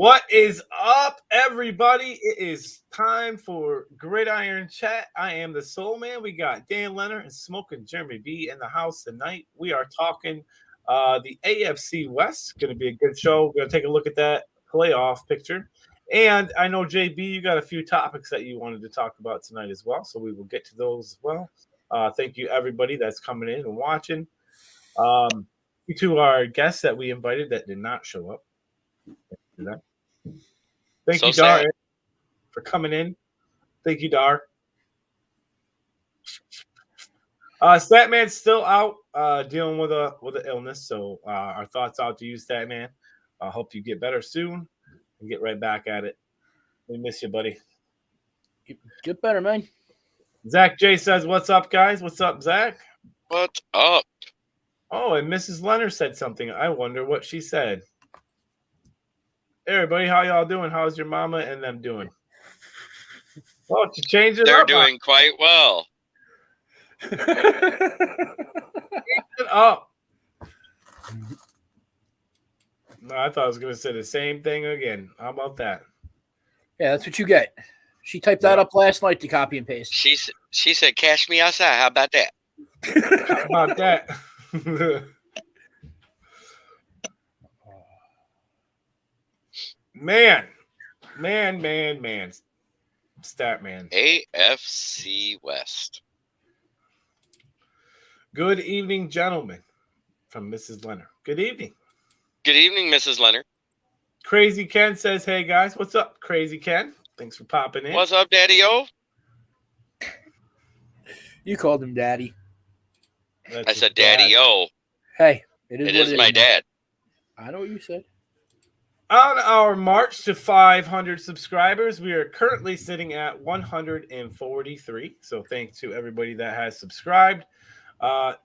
What is up, everybody? It is time for Gridiron Chat. I am the Soul Man. We got Dan Leonard and Smoking Jeremy B in the house tonight. We are talking the AFC West. Going to be a good show. We're going to take a look at that playoff picture. And I know, JB, you got a few topics that you wanted to talk about tonight as well, so we will get to those as well. Thank you, everybody that's coming in and watching. To our guests that we invited that did not show up. Thank you, Dar, for coming in. Thank you, Dar. Statman's still out dealing with an illness, so our thoughts out to you, Statman. I hope you get better soon and get right back at it. We miss you, buddy. Get better, man. Zach J says, "What's up, guys? What's up, Zach? What's up?" Oh, and Mrs. Leonard said something. I wonder what she said. Hey, everybody, how y'all doing? How's your mama and them doing? Well, to change it They're up. They're doing quite well. Change it up. No, I thought I was going to say the same thing again. How about that? Yeah, that's what you get. She typed that up last night to copy and paste. She said, "Cash me outside." How about that? How about that? Man. Statman. AFC West. Good evening, gentlemen, from Mrs. Leonard. Good evening. Good evening, Mrs. Leonard. Crazy Ken says, "Hey, guys, what's up, Crazy Ken? Thanks for popping in." What's up, Daddy-O? You called him Daddy. I said Daddy-O. Hey, it is my dad. I know what you said. On our march to 500 subscribers, we are currently sitting at 143. So thanks to everybody that has subscribed.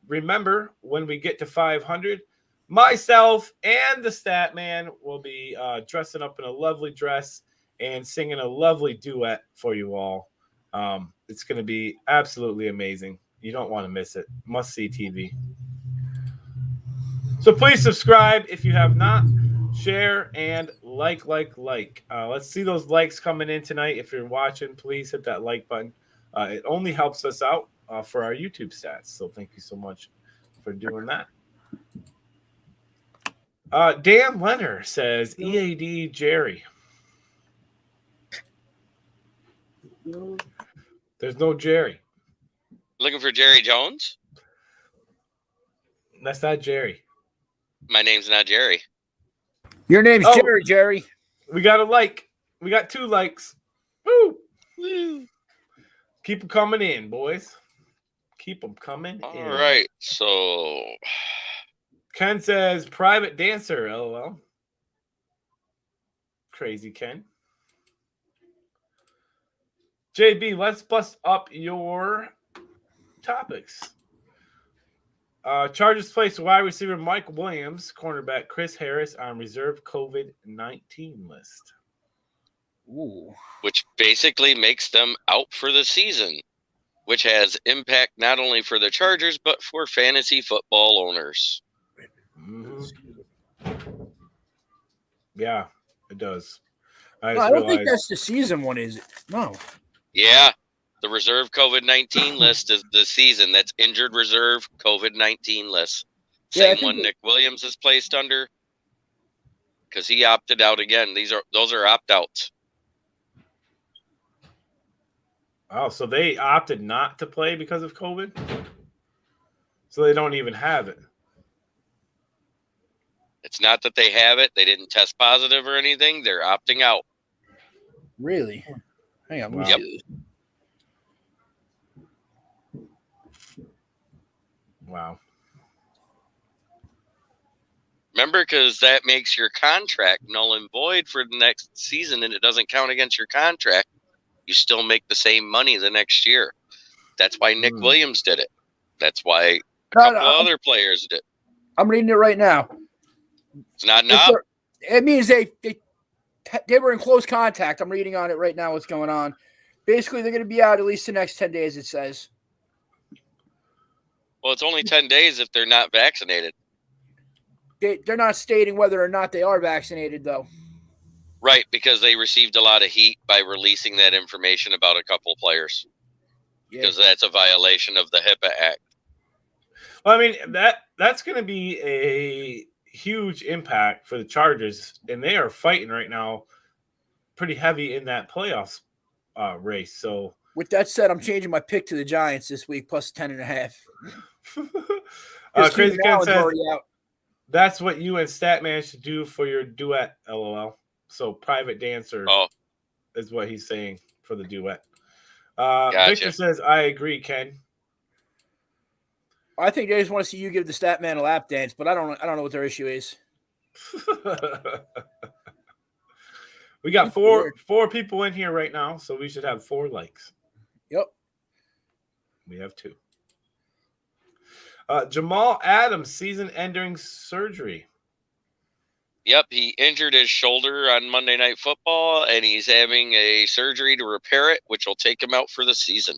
Remember, when we get to 500, myself and the Statman will be dressing up in a lovely dress and singing a lovely duet for you all. It's going to be absolutely amazing. You don't want to miss it. Must see TV. So please subscribe if you have not. Share and like. Let's see those likes coming in tonight. If you're watching, please hit that like button. It only helps us out for our YouTube stats. So thank you so much for doing that. Dan Leonard says, EAD Jerry. There's no Jerry. Looking for Jerry Jones? That's not Jerry. My name's not Jerry. Your name's Jerry. We got a like. We got 2 likes. Woo! Keep them coming in, boys. Keep them coming in. All right. So Ken says, private dancer, LOL. Crazy Ken. JB, let's bust up your topics. Chargers placed wide receiver Mike Williams, cornerback Chris Harris on reserve COVID-19 list. Ooh. Which basically makes them out for the season, which has impact not only for the Chargers, but for fantasy football owners. Mm-hmm. Yeah, it does. I don't think that's the season one, is it? No. Yeah. The reserve COVID-19 list is the season. That's injured reserve COVID-19 list. Same one Nick Williams is placed under because he opted out again. Those are opt-outs. Oh, so they opted not to play because of COVID? So they don't even have it. It's not that they have it. They didn't test positive or anything. They're opting out. Really? Hang on. Yep. Wow. Remember, because that makes your contract null and void for the next season, and it doesn't count against your contract. You still make the same money the next year. That's why Nick Williams did it. That's why a couple of other players did. I'm reading it right now. It's not enough. It means they were in close contact. I'm reading on it right now what's going on. Basically, they're going to be out at least the next 10 days, it says. Well, it's only 10 days if they're not vaccinated. They're not stating whether or not they are vaccinated, though. Right, because they received a lot of heat by releasing that information about a couple of players. Yeah. Because that's a violation of the HIPAA Act. Well, I mean, that's going to be a huge impact for the Chargers, and they are fighting right now pretty heavy in that playoffs race. So with that said, I'm changing my pick to the Giants this week plus 10.5. Crazy Ken says already out. that's what you and Statman should do for your duet, LOL. So private dancer is what he's saying for the duet. Gotcha. Victor says, I agree, Ken. I think they just want to see you give the Statman a lap dance, but I don't know what their issue is. We got four people in here right now, so we should have 4 likes. Yep. We have 2. Jamal Adams, season-ending surgery. Yep, he injured his shoulder on Monday Night Football, and he's having a surgery to repair it, which will take him out for the season.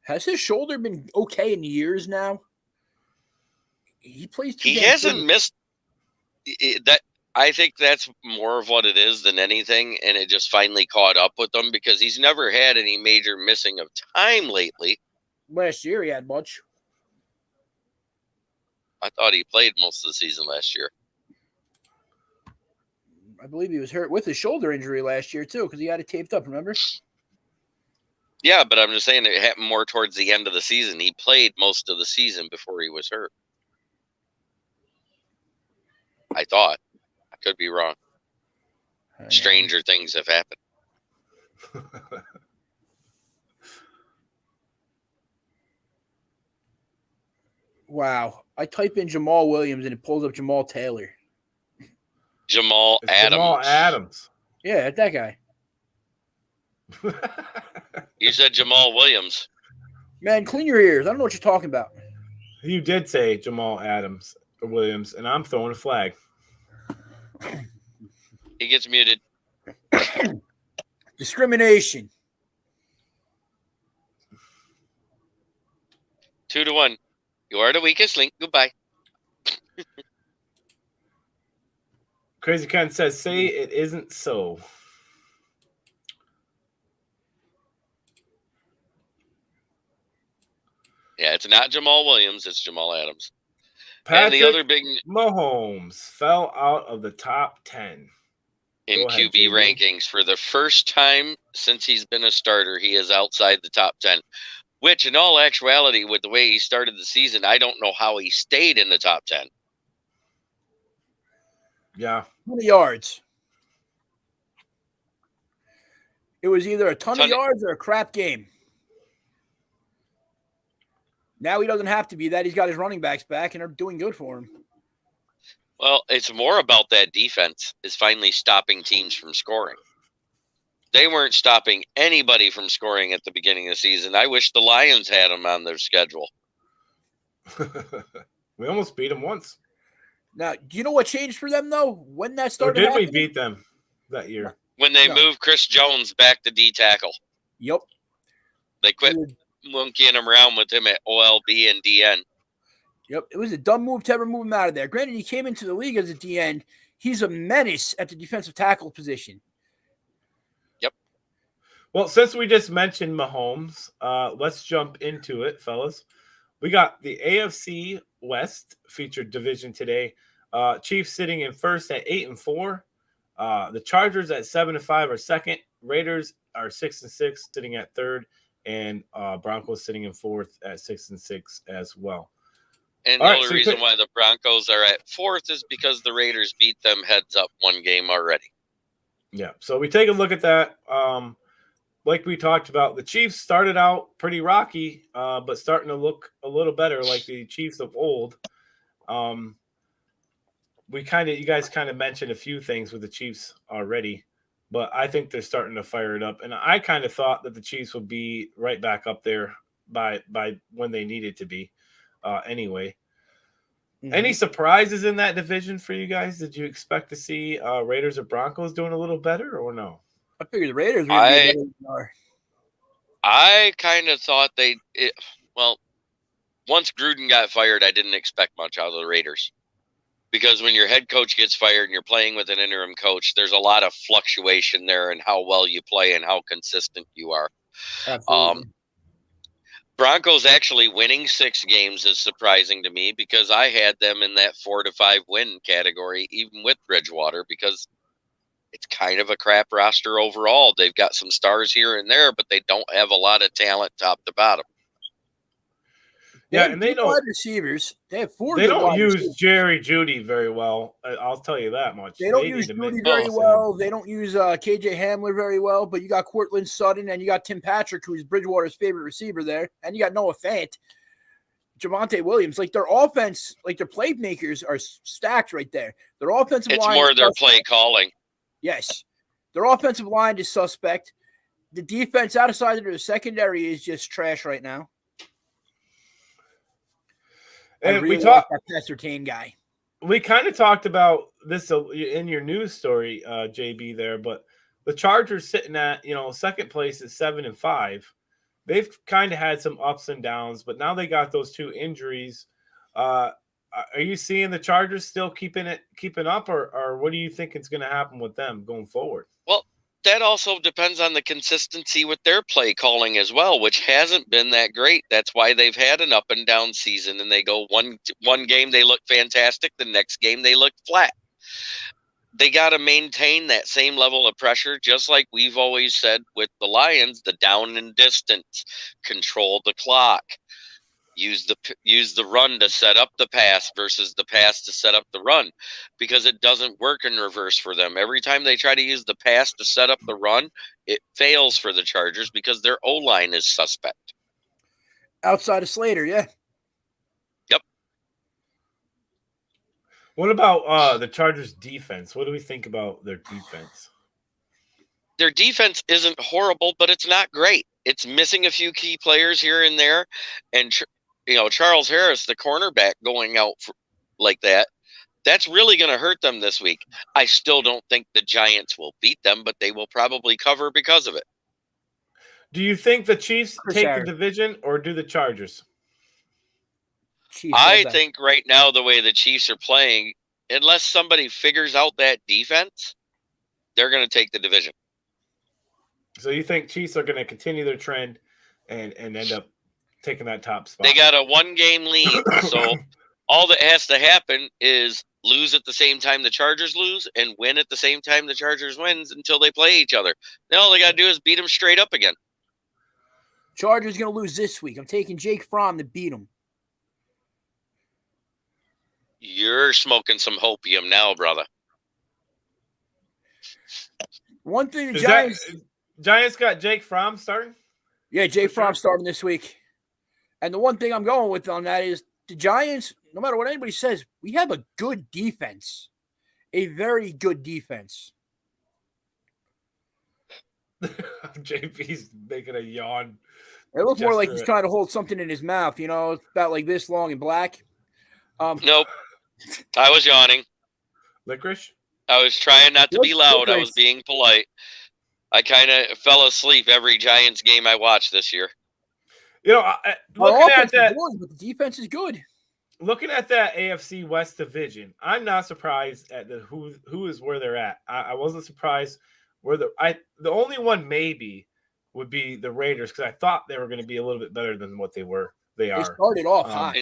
Has his shoulder been okay in years now? He plays. He hasn't missed that. I think that's more of what it is than anything, and it just finally caught up with him because he's never had any major missing of time lately. Last year he had much. I thought he played most of the season last year. I believe he was hurt with his shoulder injury last year too because he had it taped up, remember? Yeah, but I'm just saying it happened more towards the end of the season. He played most of the season before he was hurt. I thought. I could be wrong. Stranger things have happened. Wow. I type in Jamal Williams and it pulls up Jamal Taylor. Jamal Adams. Yeah, that guy. You said Jamal Williams. Man, clean your ears. I don't know what you're talking about. You did say Jamal Adams or Williams, and I'm throwing a flag. He gets muted. Discrimination. 2-1. You are the weakest link. Goodbye. Crazy Ken says, say it isn't so. Yeah, it's not Jamal Williams. It's Jamal Adams. Patrick and the other big Mahomes fell out of the top 10 in QB rankings for the first time since he's been a starter. He is outside the top 10, which in all actuality, with the way he started the season, I don't know how he stayed in the top 10. Yeah. 20 yards. It was either a ton of yards or a crap game. Now he doesn't have to be that. He's got his running backs back and they're doing good for him. Well, it's more about that defense is finally stopping teams from scoring. They weren't stopping anybody from scoring at the beginning of the season. I wish the Lions had them on their schedule. We almost beat them once. Now, do you know what changed for them, though? When that started Or did we beat them that year? When they moved Chris Jones back to D-tackle. Yep. They quit monkeying him around with him at OLB and DN. Yep. It was a dumb move to ever move him out of there. Granted, he came into the league as a DN. He's a menace at the defensive tackle position. Yep. Well, since we just mentioned Mahomes, let's jump into it, fellas. We got the AFC West featured division today. Chiefs sitting in first at 8-4. The Chargers at 7-5 are second. Raiders are 6-6, sitting at third, and Broncos sitting in fourth at 6-6 as well. And the only reason why the Broncos are at fourth is because the Raiders beat them heads up one game already. Yeah, so we take a look at that. Like we talked about, the Chiefs started out pretty rocky, but starting to look a little better like the Chiefs of old. You guys kind of mentioned a few things with the Chiefs already, but I think they're starting to fire it up. And I kind of thought that the Chiefs would be right back up there by when they needed to be. Anyway, any surprises in that division for you guys? Did you expect to see Raiders or Broncos doing a little better or no? I figured the Raiders were going to be better than they are. I kind of thought once Gruden got fired, I didn't expect much out of the Raiders because when your head coach gets fired and you're playing with an interim coach, there's a lot of fluctuation there in how well you play and how consistent you are. Absolutely. Broncos actually winning 6 games is surprising to me because I had them in that 4 to 5 win category, even with Bridgewater, because it's kind of a crap roster overall. They've got some stars here and there, but they don't have a lot of talent top to bottom. Yeah, and they don't wide receivers. They have 4 They good don't wide use receivers. Jerry Judy very well. I'll tell you that much. They don't use Judy very well. They don't use KJ Hamler very well. But you got Courtland Sutton and you got Tim Patrick, who's Bridgewater's favorite receiver there, and you got Noah Fant, Javonte Williams. Like their offense, like their playmakers are stacked right there. Their offensive line. It's more their play calling. Yes, their offensive line is suspect. The defense outside of their secondary is just trash right now. And really we talked like that Pestertain guy. We kind of talked about this in your news story, JB there, but the Chargers sitting at, second place at 7-5. They've kind of had some ups and downs, but now they got those 2 injuries. Are you seeing the Chargers still keeping up, or what do you think is going to happen with them going forward? Well, that also depends on the consistency with their play calling as well, which hasn't been that great. That's why they've had an up and down season, and they go one game they look fantastic, the next game they look flat. They got to maintain that same level of pressure, just like we've always said with the Lions, the down and distance, control the clock. Use the run to set up the pass versus the pass to set up the run, because it doesn't work in reverse for them. Every time they try to use the pass to set up the run, it fails for the Chargers because their O-line is suspect. Outside of Slater, yeah. Yep. What about the Chargers defense? What do we think about their defense? Their defense isn't horrible, but it's not great. It's missing a few key players here and there, and Charles Harris, the cornerback, going out like that, that's really going to hurt them this week. I still don't think the Giants will beat them, but they will probably cover because of it. Do you think the Chiefs take the division, or do the Chargers? I think right now, the way the Chiefs are playing, unless somebody figures out that defense, they're going to take the division. So you think Chiefs are going to continue their trend and end up taking that top spot? They got a 1-game lead, so all that has to happen is lose at the same time the Chargers lose and win at the same time the Chargers wins until they play each other. Then all they got to do is beat them straight up again. Chargers going to lose this week. I'm taking Jake Fromm to beat them. You're smoking some hopium now, brother. One thing the Giants got Jake Fromm starting? Yeah, Jake Fromm starting this week. And the one thing I'm going with on that is the Giants, no matter what anybody says, we have a good defense. A very good defense. JP's making a yawn. It looks more like he's trying to hold something in his mouth, it's about like this long and black. Nope. I was yawning. Licorice? I was trying not to be loud. I was being polite. I kind of fell asleep every Giants game I watched this year. Looking at that, but the defense is good. Looking at that AFC West division, I'm not surprised at who is where they're at. I wasn't surprised where the only one maybe would be the Raiders, because I thought they were going to be a little bit better than what they were. They started off hot.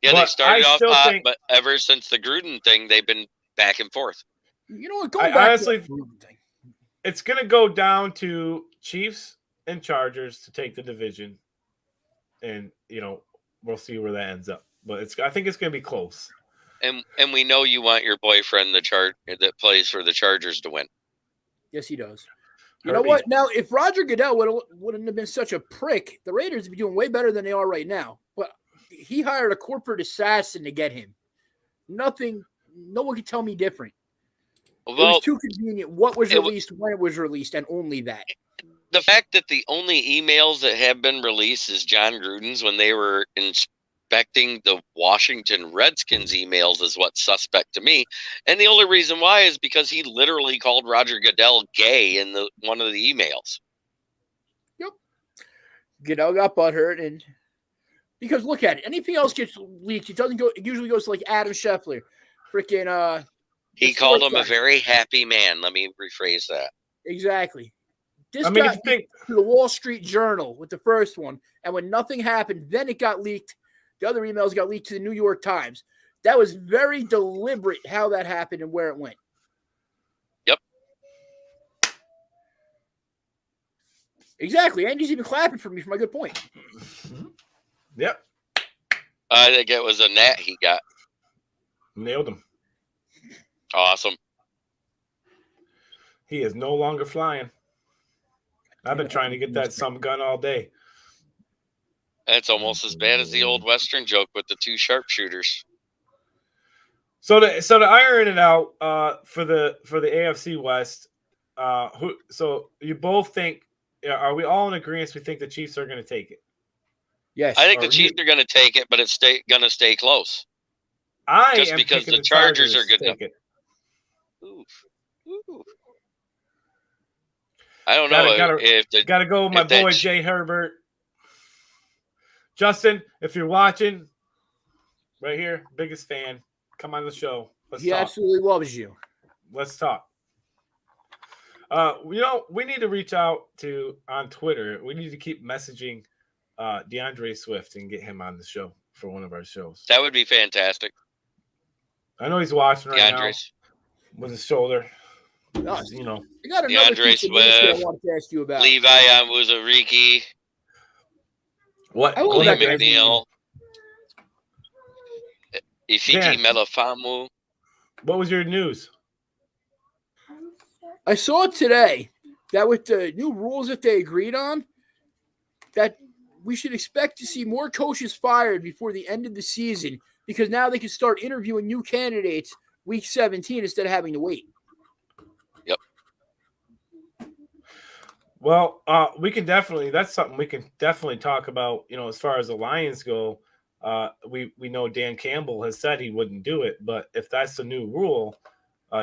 Yeah, they started off hot, but ever since the Gruden thing, they've been back and forth. You know what? Honestly, it's going to go down to Chiefs and Chargers to take the division, and we'll see where that ends up. But I think it's going to be close. And we know you want your boyfriend that plays for the Chargers to win. Yes, he does. You know what? Now, if Roger Goodell wouldn't have been such a prick, the Raiders would be doing way better than they are right now. But he hired a corporate assassin to get him. No one can tell me different. Well, it was too convenient. What was released, when it was released, and only that. The fact that the only emails that have been released is John Gruden's when they were inspecting the Washington Redskins emails is what's suspect to me. And the only reason why is because he literally called Roger Goodell gay in one of the emails. Yep. Goodell got butthurt, and Because look at it. Anything else gets leaked, it doesn't go. It usually goes to like Adam Scheffler, freaking. He called him a very happy man. Let me rephrase that. Exactly. This I mean, got if you think to the Wall Street Journal with the first one, and when nothing happened, then it got leaked. The other emails got leaked to the New York Times. That was very deliberate how that happened and where it went. Yep. Exactly. Andy's even clapping for me for my good point. Yep. I think it was a gnat he got. Nailed him. Awesome. He is no longer flying. I've been trying to get that some gun all day. That's almost as bad as the old Western joke with the two sharpshooters. So to iron it out for the AFC West, so you both think, are we all in agreement? We think the Chiefs are going to take it. Yes, I think the Chiefs are going to take it, but it's going to stay close. Just because the Chargers are good enough. Oof. I don't know if gotta go with my boy Jay Herbert. Justin, if you're watching, right here, biggest fan. Come on the show. Let's talk. Absolutely loves you. Let's talk. We need to reach out on Twitter. We need to keep messaging DeAndre Swift and get him on the show for one of our shows. That would be fantastic. I know he's watching right now DeAndre's with his shoulder. I got another DeAndre Swift, I wanted to ask you about. Levi Onwuzurike. What? William McNeil. Ifiki Melifamu. What was your news? I saw today that with the new rules that they agreed on, that we should expect to see more coaches fired before the end of the season because now they can start interviewing new candidates week 17 instead of having to wait. Yep. Well, that's something we can definitely talk about, as far as the Lions go. We know Dan Campbell has said he wouldn't do it, but if that's the new rule,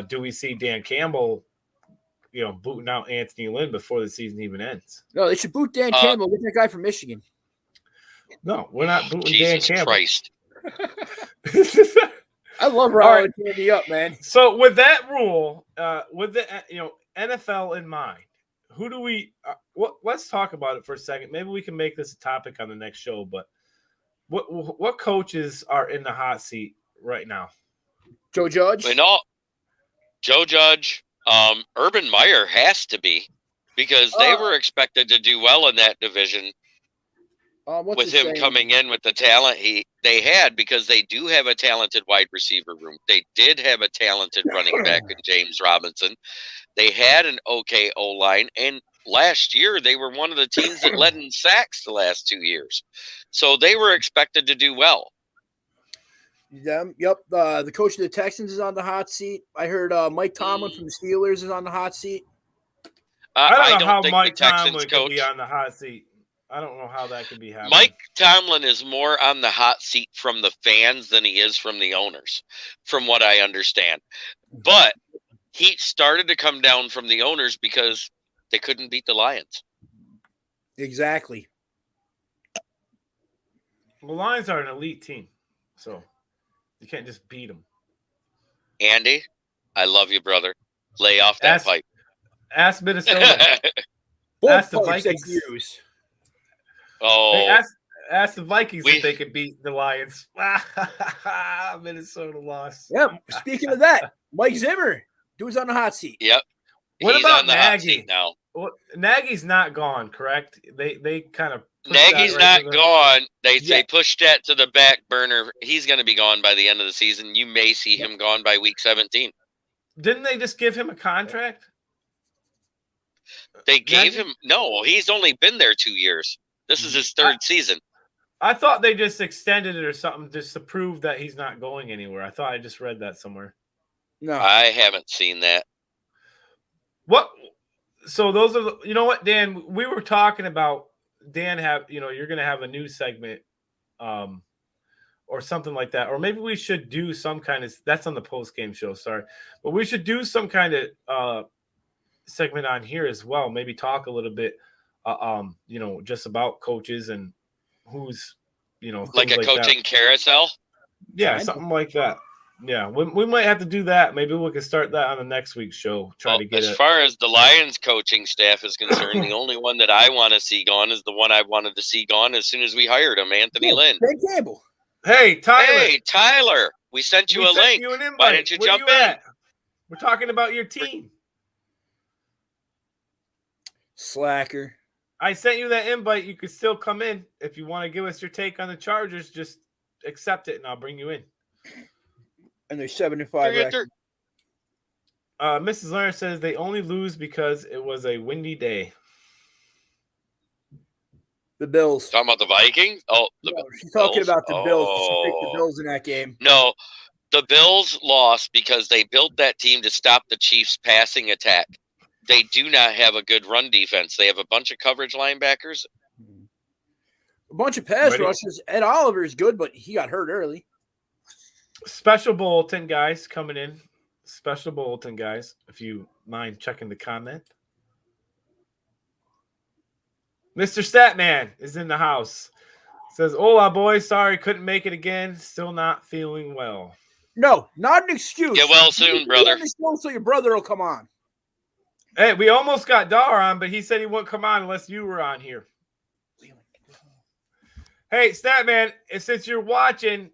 do we see Dan Campbell, booting out Anthony Lynn before the season even ends? No, they should boot Dan Campbell with that guy from Michigan. No, we're not booting Jesus Dan Campbell. Christ. I love riling Candy up, man. So with that rule, with the NFL in mind, who do we? Let's talk about it for a second. Maybe we can make this a topic on the next show. But what coaches are in the hot seat right now? Joe Judge. Joe Judge. Urban Meyer has to be because they were expected to do well in that division. With him coming in with the talent they had, because they do have a talented wide receiver room. They did have a talented running back in James Robinson. They had an okay O-line, and last year they were one of the teams that led in sacks the last 2 years. So they were expected to do well. Yep. The coach of the Texans is on the hot seat. I heard Mike Tomlin from the Steelers is on the hot seat. I don't know how Mike Tomlin could be on the hot seat. I don't know how that could be happening. Mike Tomlin is more on the hot seat from the fans than he is from the owners, from what I understand. But he started to come down from the owners because they couldn't beat the Lions. Exactly. The Lions are an elite team, so you can't just beat them. Andy, I love you, brother. Lay off that pipe. Ask Minnesota. Ask the Vikings. Oh, hey, ask the Vikings if they could beat the Lions. Minnesota lost. Yep. Speaking of that, Mike Zimmer, dude's on the hot seat. Yep. What about Nagy now? Well, Nagy's not gone, correct? They kind of Nagy's not gone. They pushed that to the back burner. He's going to be gone by the end of the season. You may see him gone by week 17. Didn't they just give him a contract? They gave him no. He's only been there 2 years. This is his third season. I thought they just extended it or something just to prove that he's not going anywhere. I thought I just read that somewhere. No, I haven't seen that. What? So those are you know what, Dan? We were talking about Dan you're going to have a new segment, or something like that, or maybe we should do some kind of. That's on the post game show. Sorry, but we should do some kind of segment on here as well. Maybe talk a little bit. Just about coaches and who's like a coaching carousel. Yeah, something like that. Yeah, we might have to do that. Maybe we can start that on the next week's show. As far as the Lions coaching staff is concerned, the only one that I want to see gone is the one I wanted to see gone as soon as we hired him, Anthony Lynn. Ben Campbell. Hey, Tyler. Hey, Tyler. We sent you a link. Why didn't you jump in? We're talking about your team. Slacker. I sent you that invite. You could still come in. If you want to give us your take on the Chargers, just accept it and I'll bring you in. And they're 7-5. Mrs. Lerner says they only lose because it was a windy day. The Bills. Talking about the Vikings? Oh, she's talking about the Bills. She picked the Bills in that game. No, the Bills lost because they built that team to stop the Chiefs' passing attack. They do not have a good run defense. They have a bunch of coverage linebackers. A bunch of pass rushers. Ed Oliver is good, but he got hurt early. Special bulletin, guys, coming in. Special bulletin, guys, if you mind checking the comment. Mr. Statman is in the house. Says, hola, boys. Sorry, couldn't make it again. Still not feeling well. No, not an excuse. Get well soon, brother. So your brother will come on. Hey, we almost got Dar on, but he said he wouldn't come on unless you were on here. Hey, Statman, since you're watching,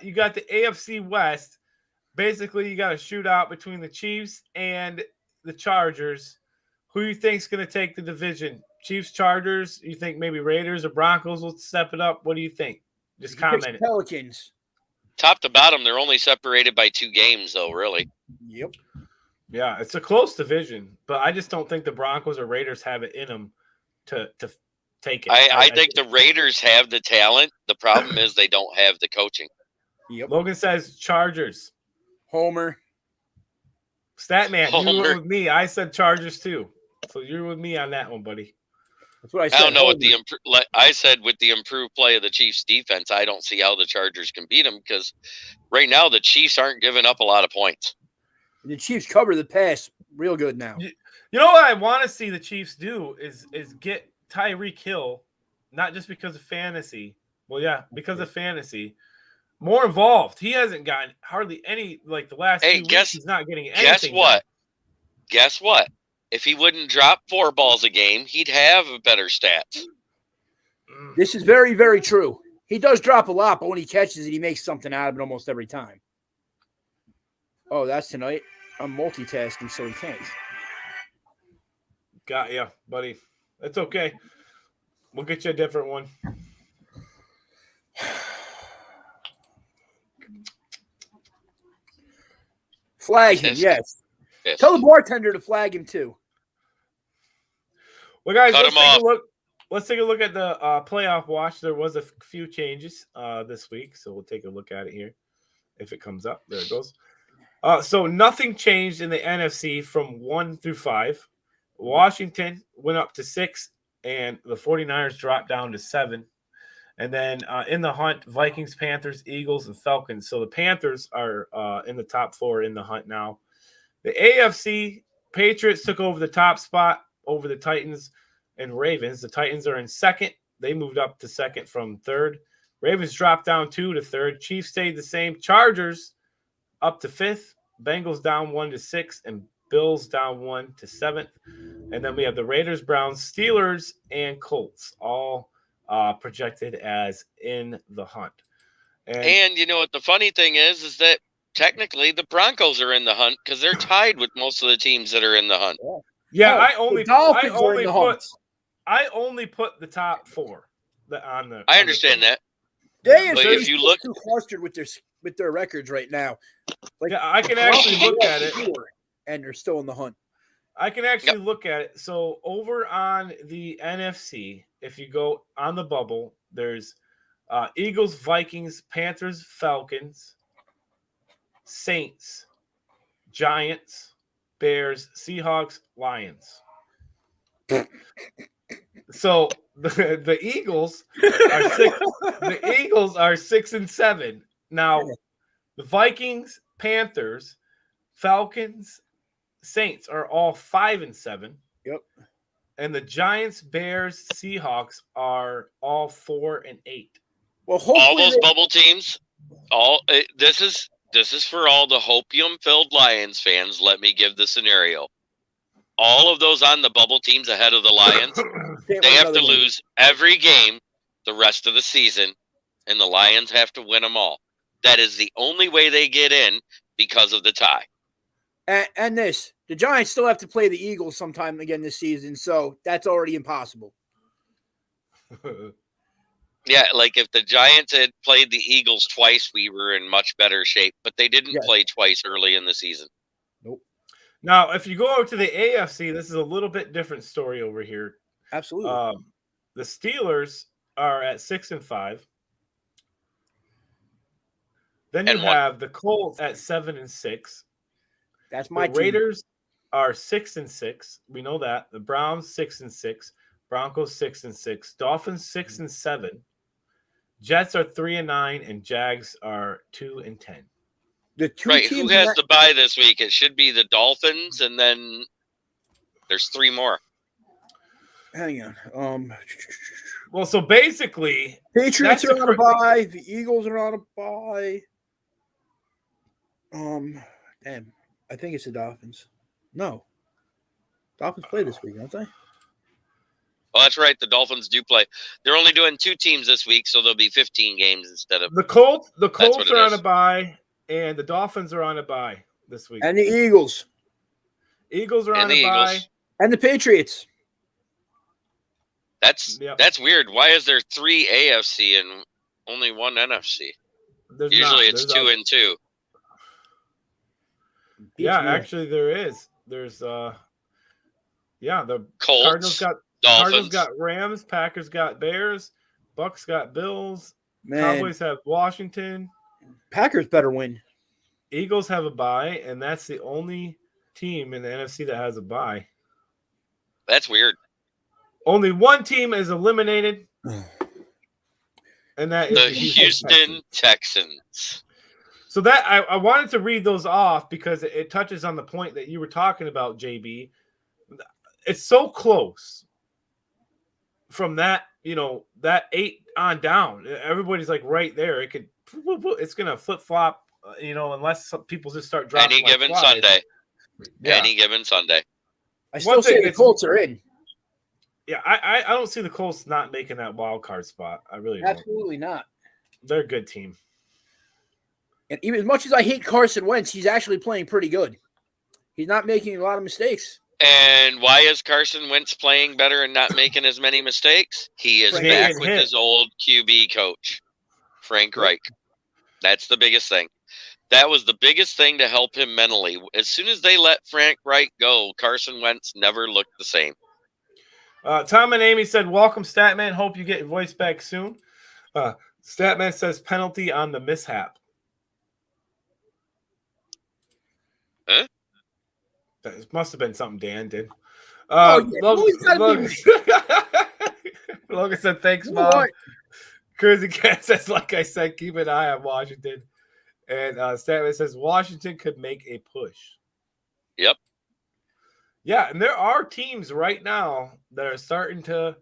you got the AFC West. Basically, you got a shootout between the Chiefs and the Chargers. Who you think's going to take the division? Chiefs, Chargers? You think maybe Raiders or Broncos will step it up? What do you think? Just comment it. Pelicans. Top to bottom, they're only separated by 2 games, though, really. Yep. Yeah, it's a close division, but I just don't think the Broncos or Raiders have it in them to take it. I think the Raiders have the talent. The problem is they don't have the coaching. Yep. Logan says Chargers. Homer. Statman, you were with me. I said Chargers too. So you're with me on that one, buddy. That's what I said. I don't know what I said with the improved play of the Chiefs defense. I don't see how the Chargers can beat them because right now the Chiefs aren't giving up a lot of points. The Chiefs cover the pass real good now. You know what I want to see the Chiefs do is get Tyreek Hill, not just because of fantasy. Well, yeah, because of fantasy. More involved. He hasn't gotten hardly any, like the last few weeks, he's not getting anything. Guess what? If he wouldn't drop 4 balls a game, he'd have better stats. This is very, very true. He does drop a lot, but when he catches it, he makes something out of it almost every time. Oh, that's tonight. I'm multitasking, so he can't. Got ya, buddy. That's okay. We'll get you a different one. Flag him, yes. Tell the bartender to flag him too. Well, guys, let's take a look at the playoff watch. There was a few changes this week, so we'll take a look at it here. If it comes up, there it goes. So nothing changed in the NFC from 1 through 5. Washington went up to 6, and the 49ers dropped down to 7. And then in the hunt, Vikings, Panthers, Eagles, and Falcons. So the Panthers are in the top 4 in the hunt now. The AFC, Patriots took over the top spot over the Titans and Ravens. The Titans are in 2nd. They moved up to 2nd from 3rd. Ravens dropped down 2 to 3rd. Chiefs stayed the same. Chargers up to 5th. Bengals down 1 to 6th. And Bills down 1 to 7th. And then we have the Raiders, Browns, Steelers, and Colts all projected as in the hunt. And you know what the funny thing is that technically the Broncos are in the hunt because they're tied with most of the teams that are in the hunt. Yeah, I only put the top 4 on the. I understand that. If you look too clustered with their records right now, like yeah, I can actually look at it, and they're still in the hunt. I can actually look at it. So over on the NFC, if you go on the bubble, there's Eagles, Vikings, Panthers, Falcons, Saints, Giants, Bears, Seahawks, Lions. So the Eagles are 6. The Eagles are 6 and 7. Now the Vikings, Panthers, Falcons, Saints are all 5 and 7. Yep. And the Giants, Bears, Seahawks are all 4 and 8. Well, hopefully all those bubble teams. This is for all the hopium-filled Lions fans. Let me give the scenario. All of those on the bubble teams ahead of the Lions, they have to lose every game the rest of the season, and the Lions have to win them all. That is the only way they get in because of the tie. And the Giants still have to play the Eagles sometime again this season, so that's already impossible. Yeah, like if the Giants had played the Eagles twice, we were in much better shape, but they didn't play twice early in the season. Nope. Now, if you go over to the AFC, this is a little bit different story over here. Absolutely. The Steelers are at 6-5. Then you have the Colts at 7-6. That's my The Raiders are 6-6. We know that. The Browns 6-6. Broncos 6-6. Dolphins 6-7. Jets are 3-9, and Jags are 2-10. The two right. teams Who has the bye this week? It should be the Dolphins, and then there's 3 more. Hang on. Well, so basically, Patriots are on a bye. The Eagles are on a bye. Damn. I think it's the Dolphins. No. Dolphins play this week, don't they? Oh, that's right. The Dolphins do play. They're only doing 2 teams this week, so there'll be 15 games instead of the Colts. The Colts are on a bye, and the Dolphins are on a bye this week. And the Eagles. Eagles are on a bye. And the Patriots. That's weird. Why is there 3 AFC and only 1 NFC? Usually it's 2 and 2. Yeah, actually there is. There's the Colts, Cardinals got Rams, Packers got Bears, Bucks got Bills, Cowboys have Washington. Packers better win. Eagles have a bye, and that's the only team in the NFC that has a bye. That's weird. Only one team is eliminated, and that is the Houston Texans. So that I wanted to read those off because it touches on the point that you were talking about, JB. It's so close from that, that 8 on down. Everybody's like right there. It's going to flip flop, unless some people just start dropping. Any given Sunday. Yeah. Any given Sunday. I still say the Colts are in. Yeah, I don't see the Colts not making that wild card spot. I really don't. Absolutely not. They're a good team. And even as much as I hate Carson Wentz, he's actually playing pretty good. He's not making a lot of mistakes. And why is Carson Wentz playing better and not making as many mistakes? He is back with his old QB coach, Frank Reich. That's the biggest thing. That was the biggest thing to help him mentally. As soon as they let Frank Reich go, Carson Wentz never looked the same. Tom and Amy said, welcome, Statman. Hope you get your voice back soon. Statman says penalty on the mishap. Huh? That must have been something Dan did. Logan said, thanks, Mom. Crazy Cat says, like I said, keep an eye on Washington. And Statman says, Washington could make a push. Yep. Yeah, and there are teams right now that are starting to,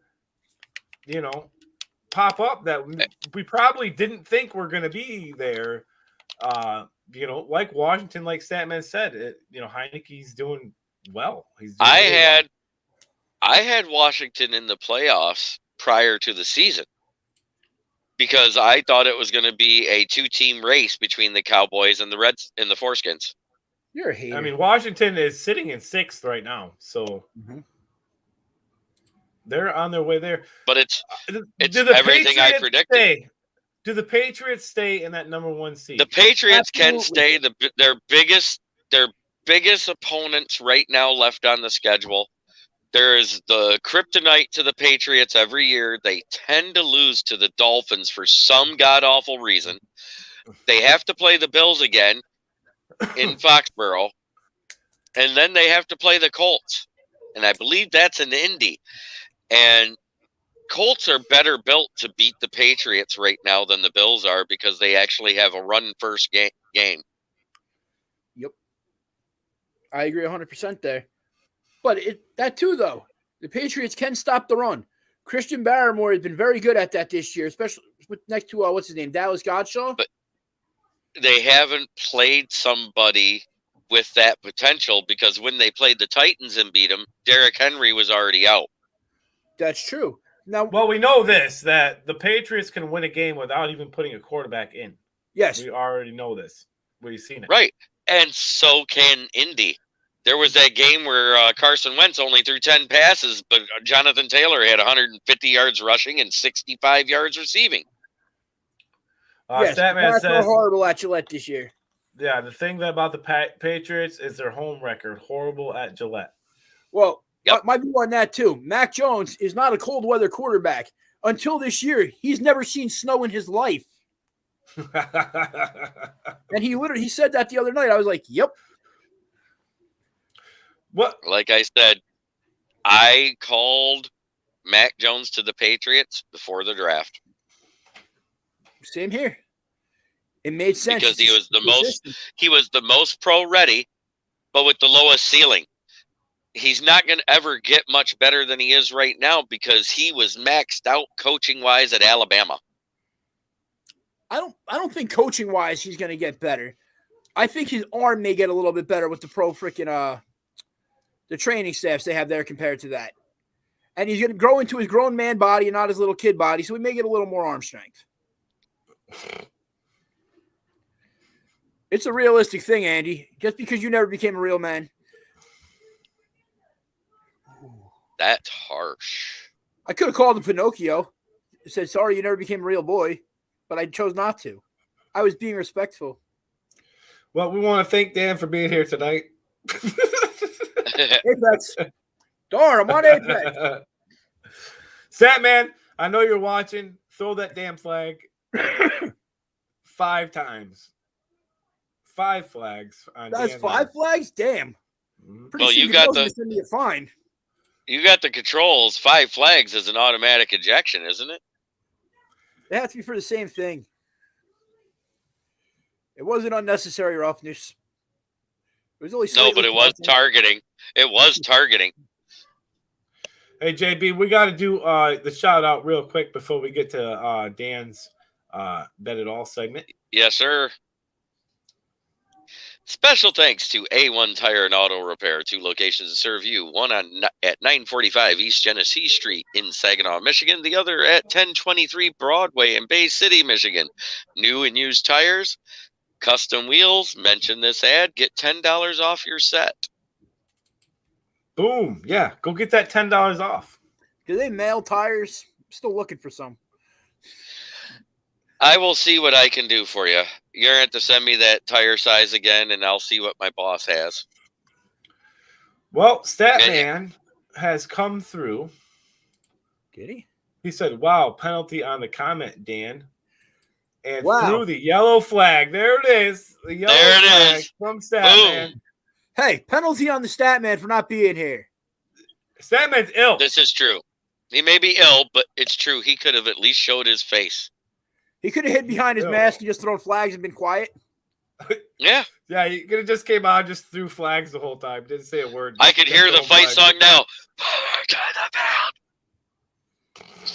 pop up that we probably didn't think were going to be there. Like Washington, like Statman said, Heineke's doing well. I had Washington in the playoffs prior to the season because I thought it was going to be a 2-team race between the Cowboys and the Reds and the Foreskins. You're a hater. I mean, Washington is sitting in 6th right now, so they're on their way there. But it's everything I predicted. Do the Patriots stay in that number 1 seed? The Patriots can stay. Their biggest opponents right now left on the schedule. There is the kryptonite to the Patriots every year. They tend to lose to the Dolphins for some god-awful reason. They have to play the Bills again in Foxborough, and then they have to play the Colts. And I believe that's in Indy. And Colts are better built to beat the Patriots right now than the Bills are because they actually have a run-first game. Yep. I agree 100% there. But that too, though, the Patriots can stop the run. Christian Barrymore has been very good at that this year, next to what's his name, Dallas Godshaw. But they haven't played somebody with that potential because when they played the Titans and beat them, Derrick Henry was already out. That's true. Now, well, we know this, that the Patriots can win a game without even putting a quarterback in. Yes. We already know this. We've seen it. Right. And so can Indy. There was that game where Carson Wentz only threw 10 passes, but Jonathan Taylor had 150 yards rushing and 65 yards receiving. Yes, Statman says horrible at Gillette this year. Yeah, the thing about the Patriots is their home record. Horrible at Gillette. Well, my view on that too. Mac Jones is not a cold weather quarterback. Until this year, he's never seen snow in his life. And he said that the other night. I was like, yep. What? Like I said, I called Mac Jones to the Patriots before the draft. Same here. It made sense. Because he was the most pro ready, but with the lowest ceiling. He's not going to ever get much better than he is right now because he was maxed out coaching wise at Alabama. I don't think coaching wise he's going to get better. I think his arm may get a little bit better with the the training staffs they have there compared to that. And he's going to grow into his grown man body and not his little kid body, so he may get a little more arm strength. It's a realistic thing, Andy. Just because you never became a real man. That's harsh. I could have called him Pinocchio. Said, sorry, you never became a real boy. But I chose not to. I was being respectful. Well, we want to thank Dan for being here tonight. Apex. Darn, I'm on Apex. Statman, I know you're watching. Throw that damn flag 5 times. 5 flags. That's 5 flags? Damn. Well, you got send me a fine. You got the controls. 5 flags is an automatic ejection, isn't it? It has to be for the same thing. It wasn't unnecessary roughness. It was only no, but it was targeting. It was targeting. Hey, JB, we got to do the shout out real quick before we get to Dan's Bet It All segment. Yes, sir. Special thanks to A1 Tire and Auto Repair, 2 locations to serve you. One at 945 East Genesee Street in Saginaw, Michigan. The other at 1023 Broadway in Bay City, Michigan. New and used tires, custom wheels. Mention this ad. Get $10 off your set. Boom. Yeah, go get that $10 off. Do they mail tires? I'm still looking for some. I will see what I can do for you. You're going to have to send me that tire size again, and I'll see what my boss has. Well, Statman has come through. Did he? He said, wow, penalty on the comment, Dan. And wow. threw the yellow flag. There it is. The yellow flag from Statman. Hey, penalty on the Statman for not being here. Statman's ill. This is true. He may be ill, but it's true. He could have at least showed his face. He could have hid behind his mask and just thrown flags and been quiet. Yeah. Yeah, he could have just came out and just threw flags the whole time. Didn't say a word. I could hear the fight song now.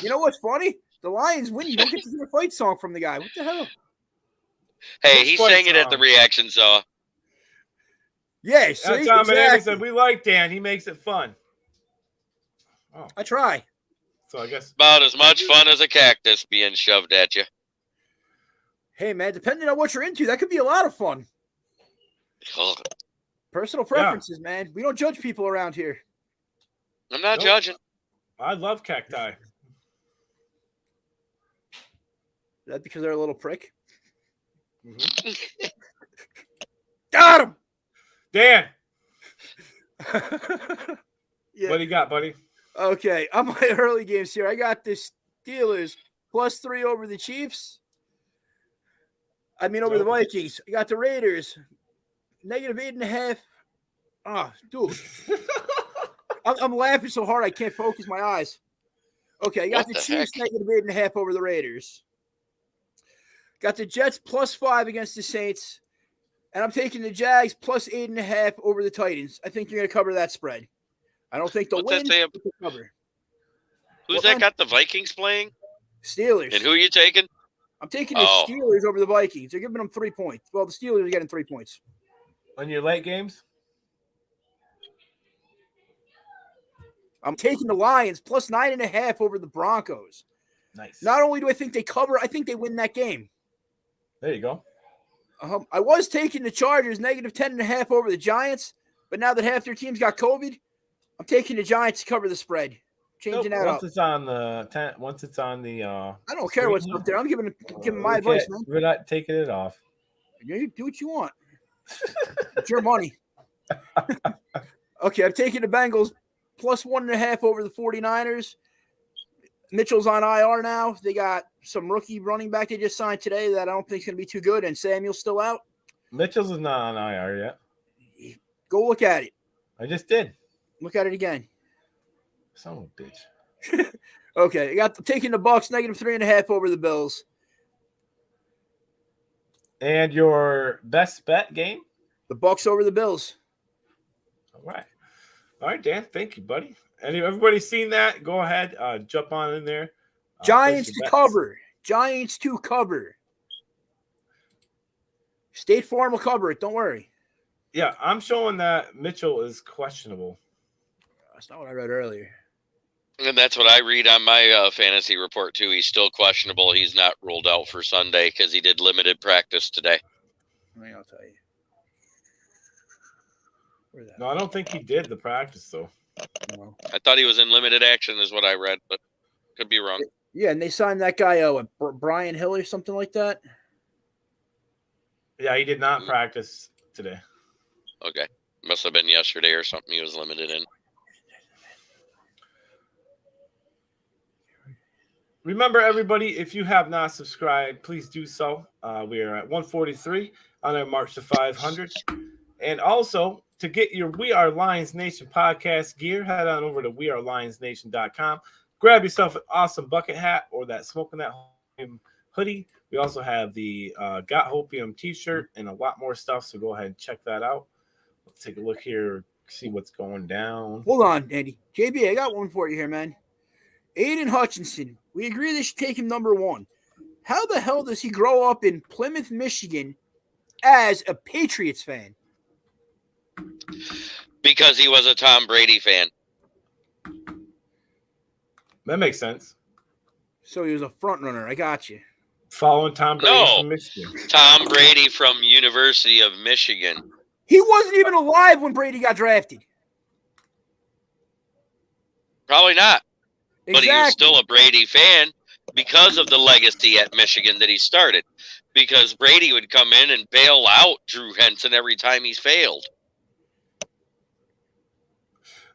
You know what's funny? The Lions win. You don't get to hear a fight song from the guy. What the hell? Hey, he sang it at the reaction saw. Yeah, see, that's Tom exactly. Said we like Dan. He makes it fun. Oh. I try. So I guess about as much fun as a cactus being shoved at you. Hey, man, depending on what you're into, that could be a lot of fun. Personal preferences, man. We don't judge people around here. I'm not judging. I love cacti. Is that because they're a little prick? Mm-hmm. Got him! Dan! Yeah. What do you got, buddy? Okay, on my early games here, I got the Steelers +3 over the Chiefs. Over the Vikings. I got the Raiders -8.5. Oh, dude. I'm laughing so hard I can't focus my eyes. Okay, I got the Chiefs -8.5 over the Raiders. Got the Jets +5 against the Saints. And I'm taking the Jags +8.5 over the Titans. I think you're going to cover that spread. I don't think they'll win. Cover. Who's that got the Vikings playing? Steelers. And who are you taking? I'm taking the Steelers over the Vikings. They're giving them 3 points. Well, the Steelers are getting 3 points. On your late games? I'm taking the Lions plus 9.5 over the Broncos. Nice. Not only do I think they cover, I think they win that game. There you go. I was taking the Chargers negative 10.5 over the Giants, but now that half their team's got COVID, I'm taking the Giants to cover the spread. Changing that up. Once it's on the I don't care what's up there. I'm giving my advice, man. We're not taking it off. You do what you want. It's your money. Okay, I'm taking the Bengals plus 1.5 over the 49ers. Mitchell's on IR now. They got some rookie running back they just signed today that I don't think is going to be too good, and Samuel's still out. Mitchell's is not on IR yet. Go look at it. I just did. Look at it again. Son of a bitch. Okay, I got taking the Bucks negative 3.5 over the Bills. And your best bet game? The Bucks over the Bills. All right, Dan. Thank you, buddy. Everybody seen that? Go ahead, jump on in there. Giants to cover. Giants to cover. State Farm will cover it. Don't worry. Yeah, I'm showing that Mitchell is questionable. That's not what I read earlier. And that's what I read on my fantasy report, too. He's still questionable. He's not ruled out for Sunday because he did limited practice today. I'll tell you. No, I don't think he did the practice, though. No. I thought he was in limited action is what I read, but could be wrong. Yeah, and they signed that guy, Brian Hill or something like that. Yeah, he did not practice today. Okay. Must have been yesterday or something he was limited in. Remember, everybody, if you have not subscribed, please do so. We are at 143 on our March to 500. And also, to get your We Are Lions Nation podcast gear, head on over to wearelionsnation.com. Grab yourself an awesome bucket hat or that Smoking That Hopium hoodie. We also have the Got Hopium t-shirt and a lot more stuff, so go ahead and check that out. Let's take a look here, see what's going down. Hold on, Andy. JB, I got one for you here, man. Aiden Hutchinson. We agree they should take him number 1. How the hell does he grow up in Plymouth, Michigan as a Patriots fan? Because he was a Tom Brady fan. That makes sense. So he was a front runner. I got you. Following Tom Brady from Michigan. Tom Brady from University of Michigan. He wasn't even alive when Brady got drafted. Probably not. Exactly. But he was still a Brady fan because of the legacy at Michigan that he started. Because Brady would come in and bail out Drew Henson every time he's failed.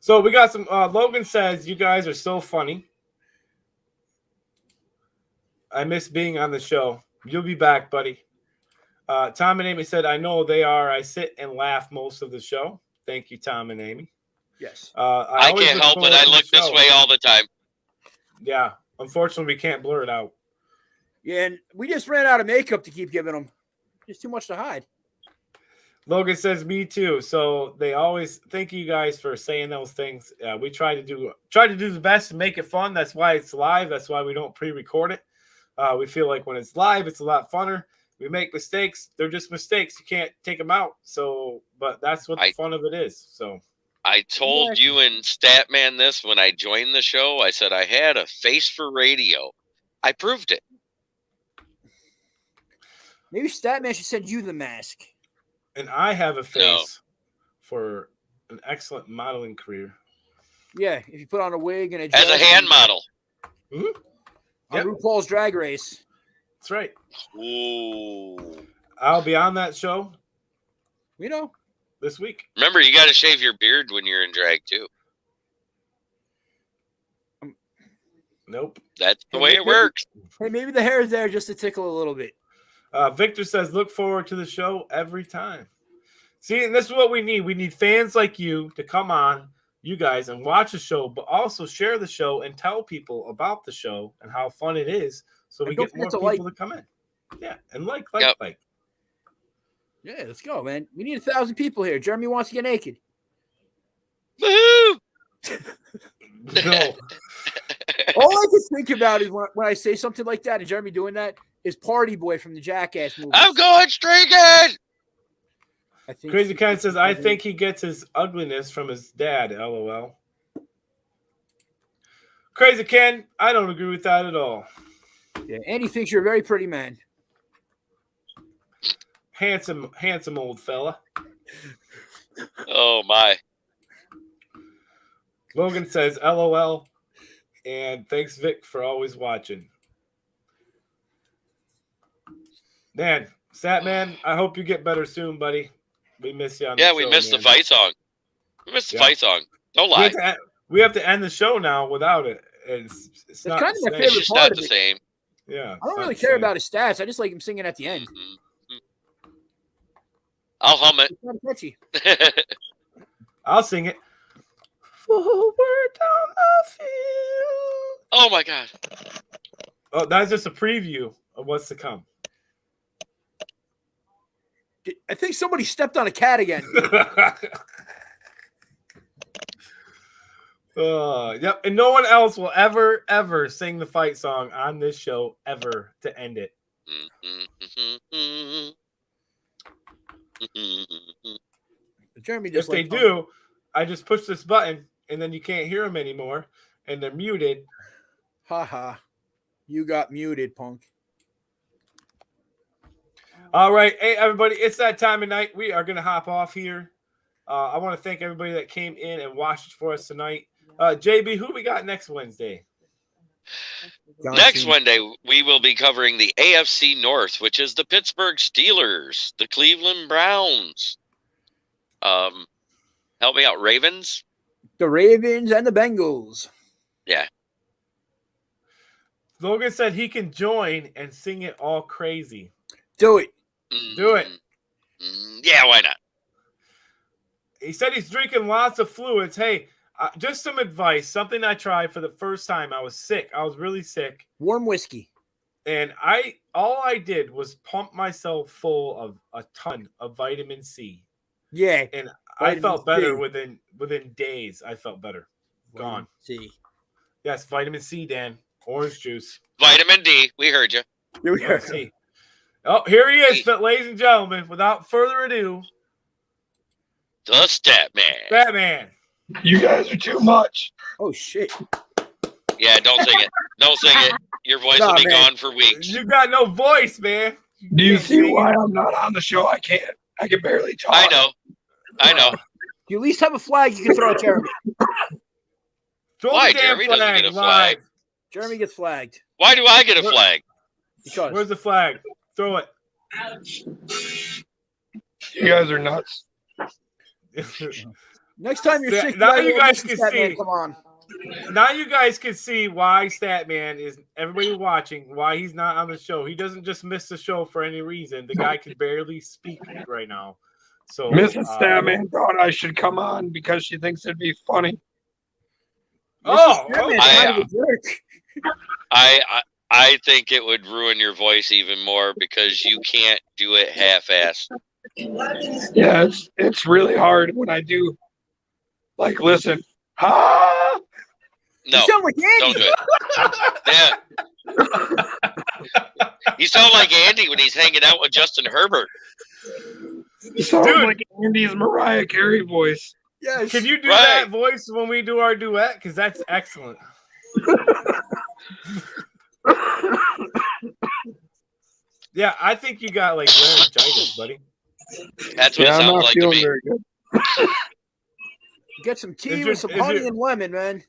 So we got some. Logan says, you guys are so funny. I miss being on the show. You'll be back, buddy. Tom and Amy said, I know they are. I sit and laugh most of the show. Thank you, Tom and Amy. Yes. I can't help it. I look this way all the time. Yeah. Unfortunately, we can't blur it out. Yeah, and we just ran out of makeup to keep giving them. There's too much to hide. Logan says, me too. So they always thank you guys for saying those things. We try to do the best to make it fun. That's why it's live. That's why we don't pre-record it. We feel like when it's live, it's a lot funner. We make mistakes. They're just mistakes. You can't take them out. So, but that's what the fun of it is. So I told you and Statman this when I joined the show. I said I had a face for radio. I proved it. Maybe Statman should send you the mask. And I have a face for an excellent modeling career. Yeah, if you put on a wig and as a hand model. Mm-hmm. On RuPaul's Drag Race. That's right. Ooh. I'll be on that show. We know. This week. Remember, you got to shave your beard when you're in drag, too. Nope. That's the way it works. Hey, maybe the hair is there just to tickle a little bit. Victor says, look forward to the show every time. See, and this is what we need. We need fans like you to come on, you guys, and watch the show, but also share the show and tell people about the show and how fun it is so we get more people to come in. Yeah, and like. Yeah, let's go, man. We need 1,000 people here. Jeremy wants to get naked. Woohoo! No. All I can think about is when I say something like that and Jeremy doing that is Party Boy from the Jackass movie. I'm going streaking. I think Crazy Ken says, I think he gets his ugliness from his dad, LOL. Crazy Ken, I don't agree with that at all. Yeah, Andy thinks you're a very pretty man. Handsome old fella. Oh, my. Logan says, LOL. And thanks, Vic, for always watching. Man, Statman, I hope you get better soon, buddy. We miss you on the show. Yeah, we missed the fight song. We missed the fight song. Don't lie. We have to end the show now without it. It's not kind of my the favorite same. It's part not of the it. same. Yeah. I don't really care about his stats. I just like him singing at the end. Mm-hmm. I'll hum it. It's not catchy. I'll sing it. Forward down the field. Oh, my God. Oh, that's just a preview of what's to come. I think somebody stepped on a cat again. Yep, and no one else will ever sing the fight song on this show ever to end it. Jeremy, If they do, I just push this button, and then you can't hear them anymore, and they're muted. Haha, you got muted, punk. All right, hey everybody, it's that time of night. We are gonna hop off here. I want to thank everybody that came in and watched for us tonight. JB, who we got next Wednesday? Next Wednesday, we will be covering the AFC North, which is the Pittsburgh Steelers, the Cleveland Browns. Help me out, Ravens? The Ravens and the Bengals. Yeah. Logan said he can join and sing it all crazy. Do it. Do it. Yeah, why not? He said he's drinking lots of fluids. Hey, just some advice. Something I tried for the first time. I was sick. I was really sick. Warm whiskey. And all I did was pump myself full of a ton of vitamin C. Yeah. And I felt better within days. I felt better. Gone. C. Yes, vitamin C, Dan. Orange juice. Vitamin D. We heard you. Here we go. Oh, here he is, ladies and gentlemen. Without further ado, the Statman. Batman. You guys are too much. Oh, shit. Yeah, don't sing it. Don't sing it. Your voice will be gone for weeks. You got no voice, man. Do you see why I'm not on the show? I can't. I can barely talk. I know. You at least have a flag you can throw at Jeremy. Why? Jeremy doesn't get a flag. Jeremy gets flagged. Why do I get a flag? Because. Where's the flag? Throw it. You guys are nuts. Next time you're sick, now you guys can see. Man, come on. Now you guys can see why Statman is everybody watching. Why he's not on the show. He doesn't just miss the show for any reason. The guy can barely speak right now. So Mrs. Statman thought I should come on because she thinks it'd be funny. I think it would ruin your voice even more because you can't do it half-assed. Yeah, it's really hard when I do. Like, listen. Ha! No, you sound like Andy. Don't do it. Yeah. You sound like Andy when he's hanging out with Justin Herbert. You sound like Andy's Mariah Carey voice. Yes. Can you do that voice when we do our duet? Because that's excellent. Yeah, I think you got like laryngitis, buddy. That's what it sounds like to me. Very good. Get some tea with some honey and lemon, man.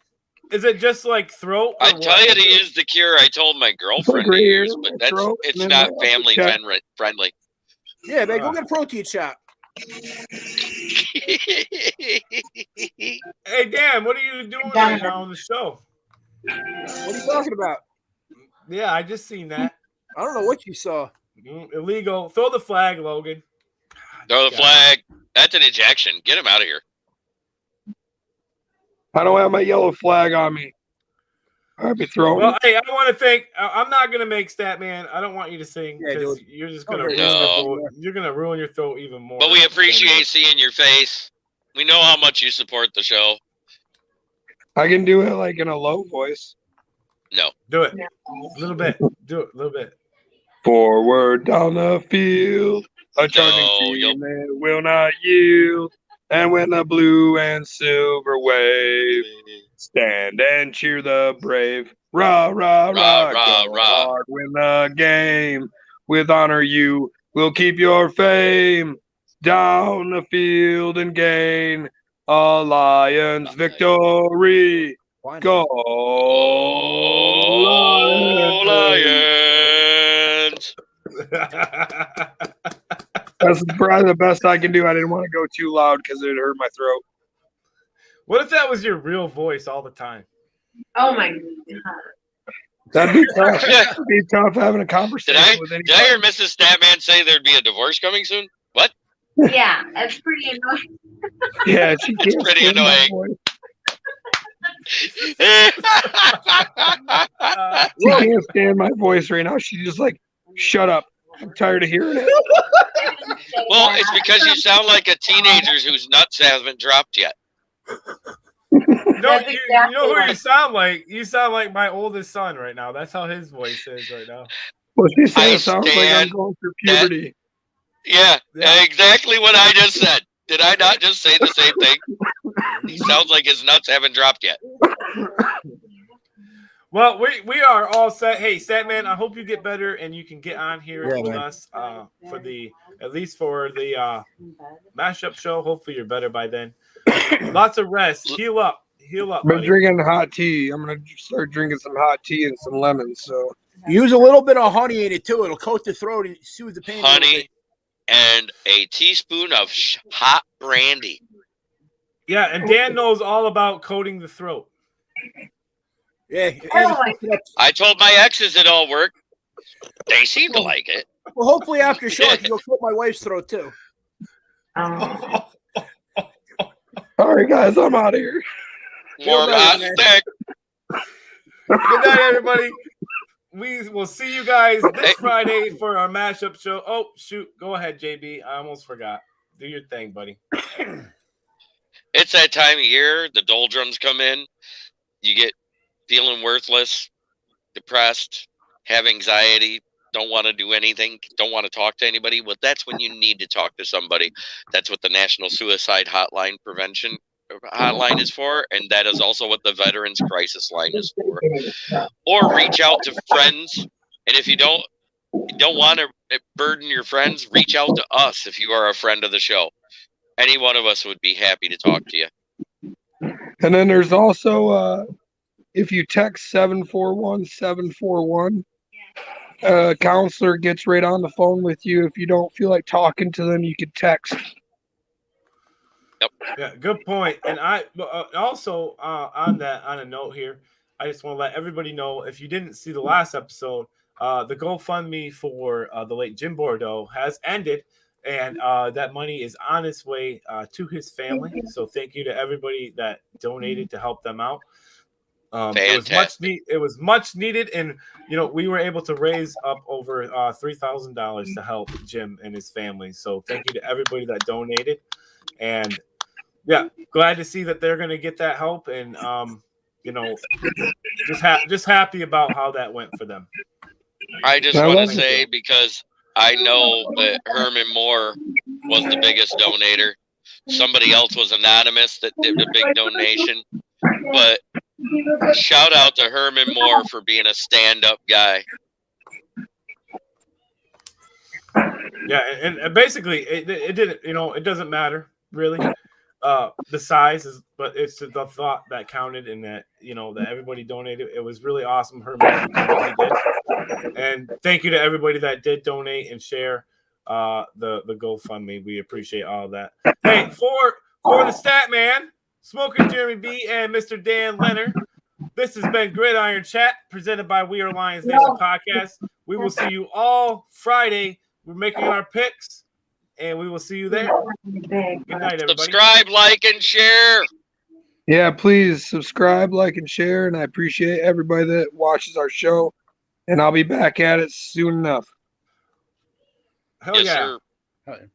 Is it just like throat? I tell you to use the cure I told my girlfriend to use, but it's not family friendly. Yeah, man, go get a protein shot. Hey, Dan, what are you doing right now on the show? What are you talking about? Yeah, I just seen that. I don't know what you saw. Illegal. Throw the flag, Logan. Throw the flag. That's an ejection. Get him out of here. I don't have my yellow flag on me. I'd be throwing. Well, hey, I want to thank. I'm not gonna make Statman. I don't want you to sing because you're just gonna you're gonna ruin your throat even more. But we appreciate seeing your face. We know how much you support the show. I can do it like in a low voice. No. Do it. A little bit. Do it a little bit. Forward down the field, a charging team that will not yield. And when the blue and silver wave, stand and cheer the brave. Rah, rah, rah, go hard, win the game. With honor you will keep your fame. Down the field and gain a Lions victory. Go Lions! That's probably the best I can do. I didn't want to go too loud because it hurt my throat. What if that was your real voice all the time? Oh my god. That'd be tough. It'd be tough having a conversation with anybody. Did I hear Mrs. Statman say there'd be a divorce coming soon? What? Yeah, that's pretty annoying. Yeah, it's pretty annoying. She can't stand my voice right now. She's just like, shut up. I'm tired of hearing it. Well, it's because you sound like a teenager whose nuts haven't dropped yet. No, you know who you sound like? You sound like my oldest son right now. That's how his voice is right now. Well, she said it sounds like I'm going through puberty. Yeah, exactly what I just said. Did I not just say the same thing? He sounds like his nuts haven't dropped yet. Well, we are all set. Hey, Statman, I hope you get better and you can get on here with us for at least for the mashup show. Hopefully you're better by then. Lots of rest. Heal up. I've been drinking hot tea. I'm gonna start drinking some hot tea and some lemons. So use a little bit of honey in it too. It'll coat the throat and soothe the pain. Honey and a teaspoon of hot brandy. Yeah, and Dan knows all about coating the throat. Yeah. I told my exes it all worked. They seem to like it. Well, hopefully after show I can go coat my wife's throat too. All right, guys, I'm out of here. Warm hot stick. Good night, everybody. We will see you guys this Friday for our mashup show. Oh, shoot. Go ahead, JB. I almost forgot. Do your thing, buddy. It's that time of year. The doldrums come in. You get feeling worthless, depressed, have anxiety, don't want to do anything, don't want to talk to anybody. Well, that's when you need to talk to somebody. That's what the National Suicide Hotline Prevention Hotline is for, and that is also what the Veterans Crisis Line is for. Or reach out to friends, and if you don't want to burden your friends, reach out to us if you are a friend of the show. Any one of us would be happy to talk to you. And then there's also if you text 741-741, a counselor gets right on the phone with you. If you don't feel like talking to them, you can text. Yep. Yeah, good point. And I also on a note here, I just want to let everybody know, if you didn't see the last episode, the GoFundMe for the late Jim Bordeaux has ended, and that money is on its way to his family. So thank you to everybody that donated to help them out. It was much needed, and we were able to raise up over $3,000 to help Jim and his family. So thank you to everybody that donated, and yeah, glad to see that they're going to get that help, and just happy about how that went for them. I just want to say, because I know that Herman Moore was the biggest donator. Somebody else was anonymous that did a big donation, but shout out to Herman Moore for being a stand-up guy. Yeah, and basically it didn't, it doesn't matter really, the size is, but it's the thought that counted, and that that everybody donated. It was really awesome, Herman, what he did. And thank you to everybody that did donate and share the GoFundMe. We appreciate all of that. Hey, for the Stat Man, Smoking Jeremy B, and Mr. Dan Leonard, this has been Gridiron Chat, presented by We Are Lions Nation Podcast. We will see you all Friday. We're making our picks, and we will see you there. Good night, everybody. Subscribe, like, and share. Yeah, please subscribe, like, and share. And I appreciate everybody that watches our show. And I'll be back at it soon enough. Hell yes, yeah. sir.